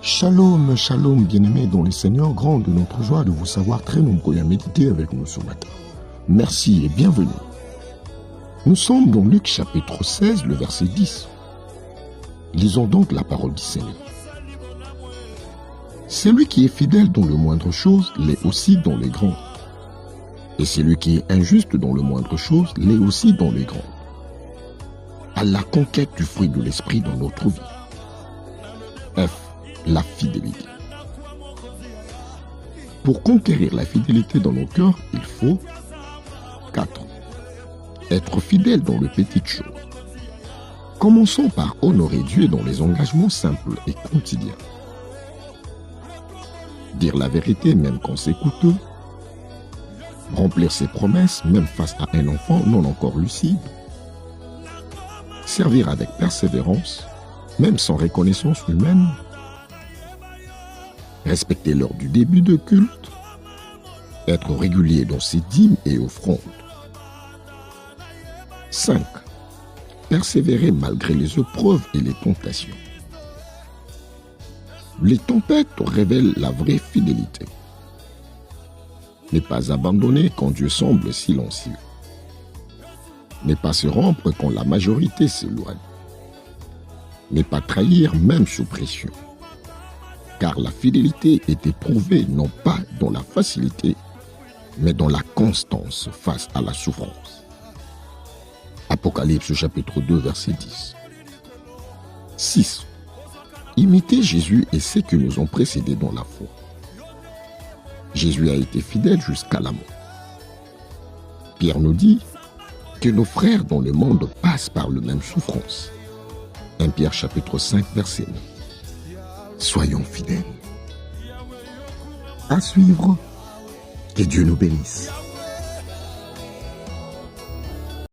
Shalom, shalom, bien-aimés dans le Seigneur, grande notre joie de vous savoir très nombreux à méditer avec nous ce matin. Merci et bienvenue. Nous sommes dans Luc chapitre 16, le verset 10. Lisons donc la parole du Seigneur. Celui qui est fidèle dans le moindre chose l'est aussi dans les grandes. Et celui qui est injuste dans le moindre chose l'est aussi dans les grandes. À la conquête du fruit de l'esprit dans notre vie. F. La fidélité. Pour conquérir la fidélité dans nos cœurs, il faut 4. Être fidèle dans les petites choses. Commençons par honorer Dieu dans les engagements simples et quotidiens. Dire la vérité même quand c'est coûteux. Remplir ses promesses même face à un enfant non encore lucide. Servir avec persévérance, même sans reconnaissance humaine. Respecter l'heure du début de culte. Être régulier dans ses dîmes et offrandes. 5. Persévérer malgré les épreuves et les tentations. Les tempêtes révèlent la vraie fidélité. Ne pas abandonner quand Dieu semble silencieux. Ne pas se rompre quand la majorité s'éloigne. Ne pas trahir même sous pression. Car la fidélité est éprouvée non pas dans la facilité, mais dans la constance face à la souffrance. Apocalypse chapitre 2 verset 10. 6. Imiter Jésus et ceux qui nous ont précédés dans la foi. Jésus a été fidèle jusqu'à la mort. Pierre nous dit que nos frères dans le monde passent par la même souffrance. 1 Pierre chapitre 5 verset 9. Soyons fidèles. À suivre. Que Dieu nous bénisse.